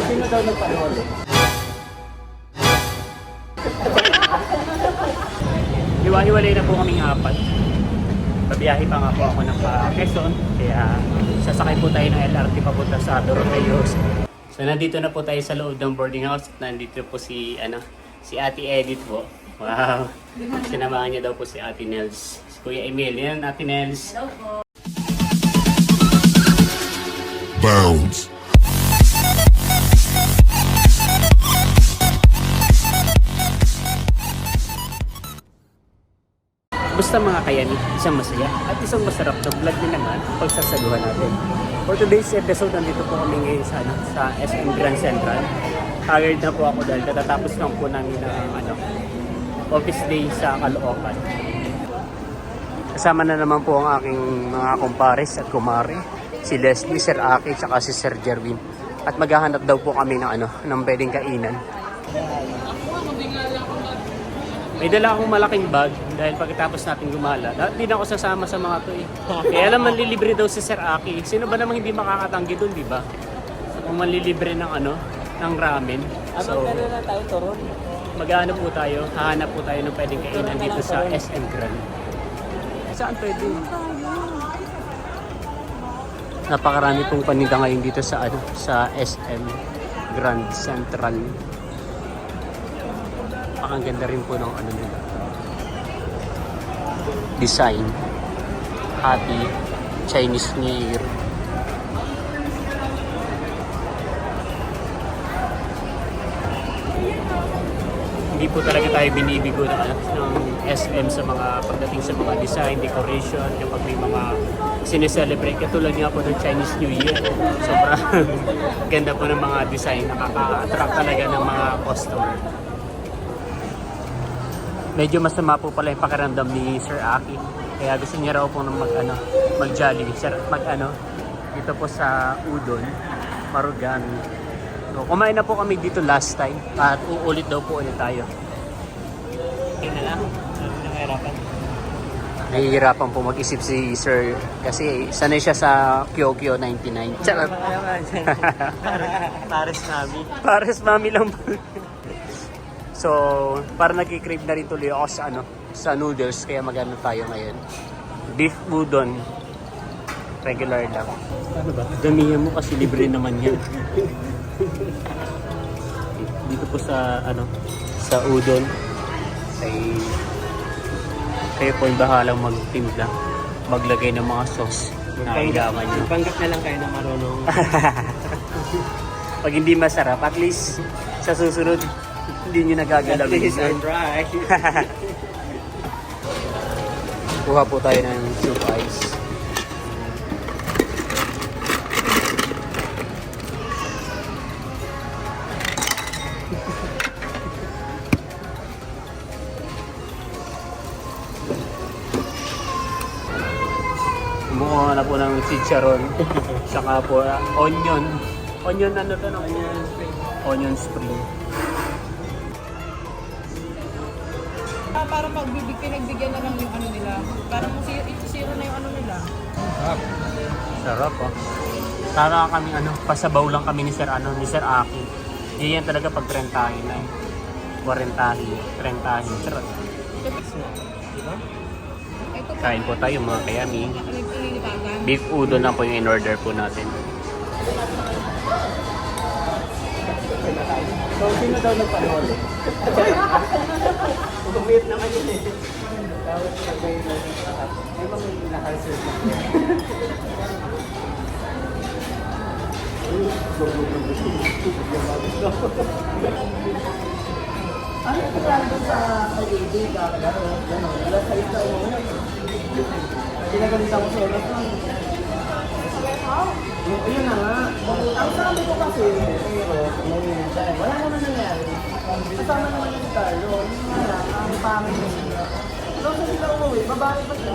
Sino daw nagpahuli? Hiwa-hiwalay na po kaming apat. Babiyahe pa nga po ako ng Quezon. Kaya sasakay po tayo ng LRT papunta sa Doroteo. So nandito na po tayo sa loob ng boarding house. Nandito po si Ate Edith po. Wow. Sinamahan niya daw po si Ate Nels. Si Kuya Emil. Yan, Ate Nels. Hello po. Bounce. Basta mga kayani, isang masaya at isang masarap na vlog din naman ang pagsasaluhan natin. For today's episode, nandito po kami ngayon sa SM Grand Central. Tired na po ako dahil katatapos lang po namin ng office day sa Caloocan. Kasama na naman po ang aking mga kumpares at kumare, si Leslie, Sir Aki, at si Sir Jerwin. At maghahanap daw po kami ng pwedeng kainan. May dala akong malaking bag dahil pagkatapos natin gumala. Hindi na ako sasama sa mga to eh. Kaya alam, manlilibre daw si Sir Aki. Sino ba namang hindi makakatanggi doon, di ba? So, kung manlilibre ng ng ramen. So, na tayo, Toron? mag-ano po tayo, hahanap po tayo ng pwedeng kainan dito sa SM Grand. Saan pwede? Napakarami pong paninda ngayon dito sa SM Grand Central. Ang ganda rin po ng nila. Design. Happy Chinese New Year. Hindi po talaga tayo binibigo ng SM sa mga pagdating sa mga design, decoration, kapag may mga sineselebrate. Katulad nga po ng Chinese New Year. Sobrang ganda po ng mga design. Nakaka-attract talaga ng mga customer. Medyo masama po pala yung pakiramdam ni Sir Aki. Kaya gusto niya raw po mag-Jollibee. Dito po sa Udon, Marugami. So, kumain na po kami dito last time at uulit daw po ulit tayo. Okay na lang. Nahihirapan. Nahihirapan po mag-isip si Sir kasi sanay siya sa Kyokyo 99. Charot. Pares Mami. Pares Mami lang po. So, para nagki-crave na rin tuloy ako sa noodles, kaya magano tayo ngayon. Beef udon. Regular lang. Ano ba? Damihan mo kasi libre naman yan. Dito po sa sa udon ay kayo po yung bahalang magtimpla, maglagay ng mga sauce na ilaman nyo. Panggap na lang kayo na marunong. Pag hindi masarap, at least sa susunod hindi nyo nagagalawin. At least I try. Kuha po tayo ng soup ice. Kumuha na po ng chicharon. Saka po onion. Onion Onion spring. Parang pinagbigyan na lang yung nila. Parang zero na yung nila. Sarap oh. Tara kami pasabaw lang kami ni Sir Aki. Yan talaga pag 30 na eh. 40, 30. Sarap. Kain po tayo mga kayami. Beef udon na po yung in-order po natin. So, sino daw nagpahuli? Kumit naman yun eh. Dapat nag-wait lang yung lahat. May mga nakaserve na. Ano yung kailangan doon sa LED? Gano'n. Alas sa ito. Pinagalitan ko sa oras lang. Ayun na nga. Ang sabi ko kasi, wala naman nangyari. Kasama naman yung Carlo. Yun nga lang, ang pangit niya. Pero sa sila umuwi, babae pa siya.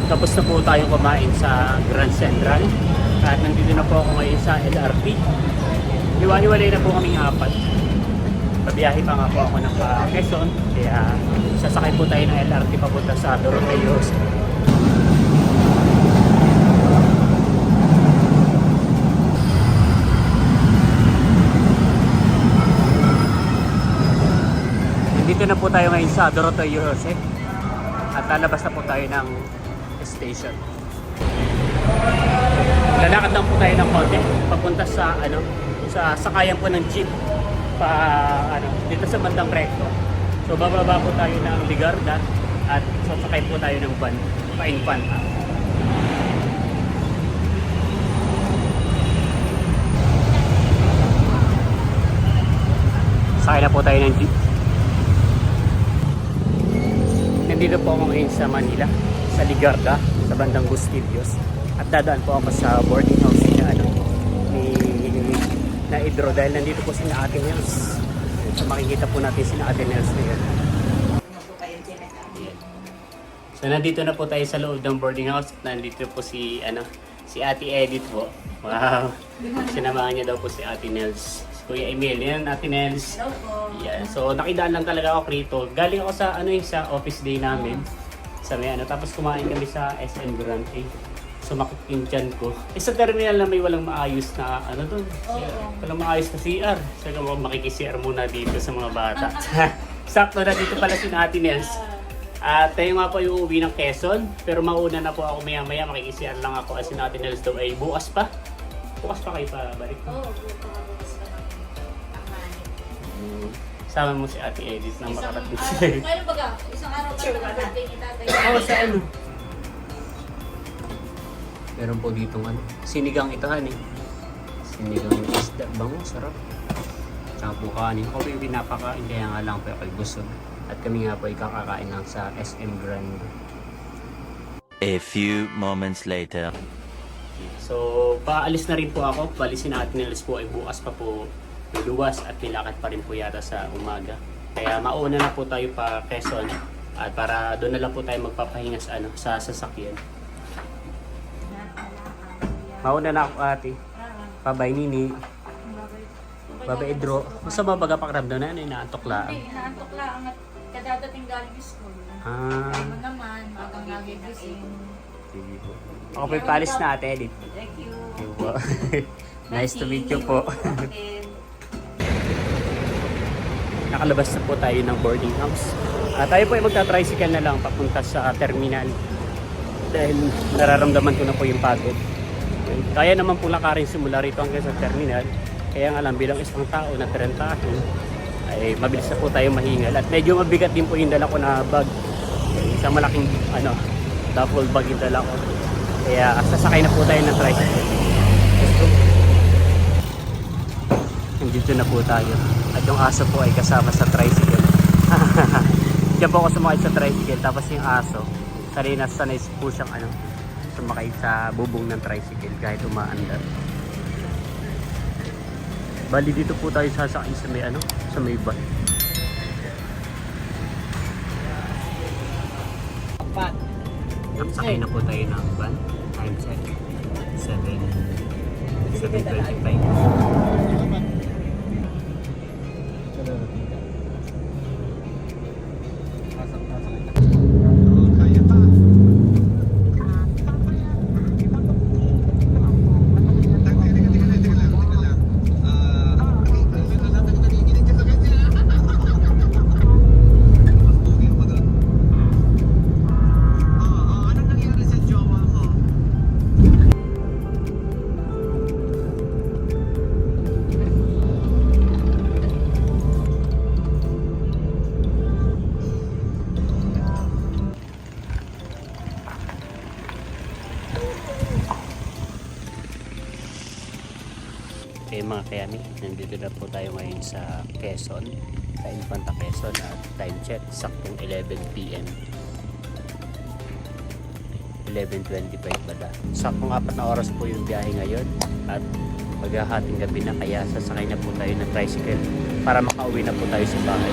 Tapos na po tayong kumain sa Grand Central. At nandito na po ako ngayon sa LRT. Hiwa-hiwalay na po kaming apat. biyahe pa nga po ako ng Quezon. Kaya sasakay po tayo ng LRT papunta sa Doroteos. Dito na po tayo ngayon sa Doroteos at lalabas na po tayo ng station. Lalakad lang po tayo ng konti papunta sa sa sakayan po ng jeep dito sa bandang recto. So bababa po tayo ng Ligarda at sasakay po tayo ng van pa Infanta. Sakay na po tayo ng jeep. Nandito po ako ngayon sa Manila, sa Ligarda, sa bandang Bustillos. At dadaan po ako sa boarding house na Idro dahil nandito po si Ate Nels. So makikita po natin si Ate Nels ngayon. So nandito na po tayo sa loob ng boarding house. Nandito po si Ate Edith po. Wow! Sinamahan niya daw po si Ate Nels. Kuya Emil, yan Ate Nels. Yeah. So nakidaan lang talaga ako rito. Galing ako sa sa office day namin. Sa may tapos kumain kami sa SM Grand A. Sumakit yung tiyan ko. Sa terminal na may walang maayos na doon. Walang maayos na CR. So makiki-CR muna dito sa mga bata. Sakto na dito pala si Ate Nels. At tayo nga po yung uwi ng Quezon. Pero mauna na po ako maya-maya. Makiki-CR lang ako as si Ate Nels daw ay bukas pa. Bukas pa kayo pa balik. Sama mo si Ate Edith nang makarating sila. Ngayon baga, isang araw pa na birthday ni tatay. Oo, sa meron po ditong sinigang itahan Sinigang isda, bango, sarap. Tsaka po kanin. Ako po yung pinapakain, kaya nga lang po ako busog. At kami nga po ay kakakain lang sa SM Grand. A few moments later. So, paalis na rin po ako. Paalisin natin nila po ay bukas pa po luluwas at nilakad pa rin po yata sa umaga. Kaya mauna na po tayo pa Quezon at para doon na lang po tayo magpapahinga sa sasakyan. Mauna na ako ate. Babay Nini. Babay Idro. Masa mabaga pakiramdam na inaantok lang. Hindi, inaantok lang at kadadating galing school. Ano naman, magang nagigising. Sige po. Ako po yung paalis na ate Edith. Thank you. Nice to meet you po. Nakalabas na po tayo ng boarding house. Tayo po ay magta-tricycle na lang papunta sa terminal. Dahil nararamdaman ko na po yung pagod. Kaya naman po lakarin simula rito hanggang sa terminal. Kaya nga lang bilang isang tao na tarentahin ay mabilis na po tayo mahingal. At medyo mabigat din po yung dala ko na bag. Isang malaking duffel bag yung dala ko. Kaya sasakay na po tayo ng tricycle. Let's go. Nandito na po tayo. At yung aso po ay kasama sa tricycle. Diyan po ako sumakay sa tricycle. Tapos yung aso, sanay po siyang sumakay sa bubong ng tricycle kahit umaandar. Bali dito po tayo sasakay sa may sa may van. Sakay na po tayo ng van. Time check. 7:25. Okay mga kayami, nandito na po tayo ngayon sa Quezon, sa Infanta Quezon at time check, saktong 11 PM. 11:25 pala. Saktong 4 na oras po yung biyahe ngayon at maghahating gabi na kaya sasakay na po tayo ng tricycle para makauwi na po tayo sa bahay.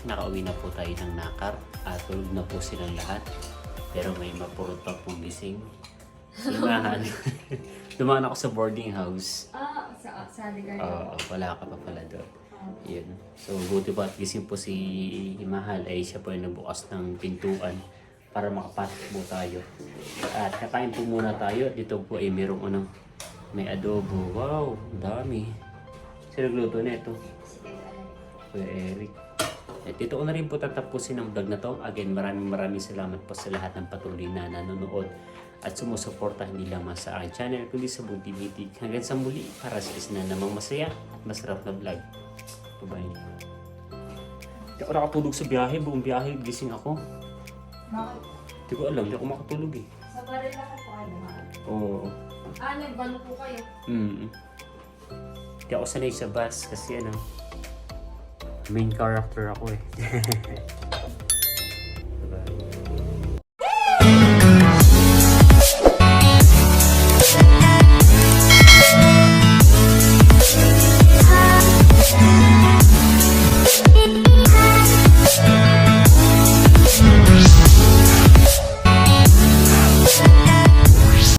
nakauwi na po tayo ng Nakar at tulog na po silang lahat. Pero may mapurot pa pong gising. Imahan. Dumaan ako sa boarding house. Sa Ligar. Wala ka pa pala doon. Yun. So, buti pa at gising po si Mahal ay siya po ay nabukas ng pintuan para makapasok po tayo. At kakain po muna tayo. Dito po ay merong may adobo. Wow, ang dami. Sino nagluto na ito? Kuya Eric. At dito ko na rin po tatapusin ang vlog na to. Again, maraming salamat po sa lahat ng patuloy na nanonood at sumusuporta hindi lamang sa aking channel kundi sa Boom TV. Hanggang sa muli para sa isa na namang masaya at masarap na vlog. Bye-bye. Hindi ako nakatulog sa biyahe. Buong biyahe, gising ako. Bakit? Hindi ko alam, hindi ako makatulog eh. Sa baril ako po kayo naman. Oo. Nagbalo po kayo. Hindi ako sanay sa bus kasi main character ako eh.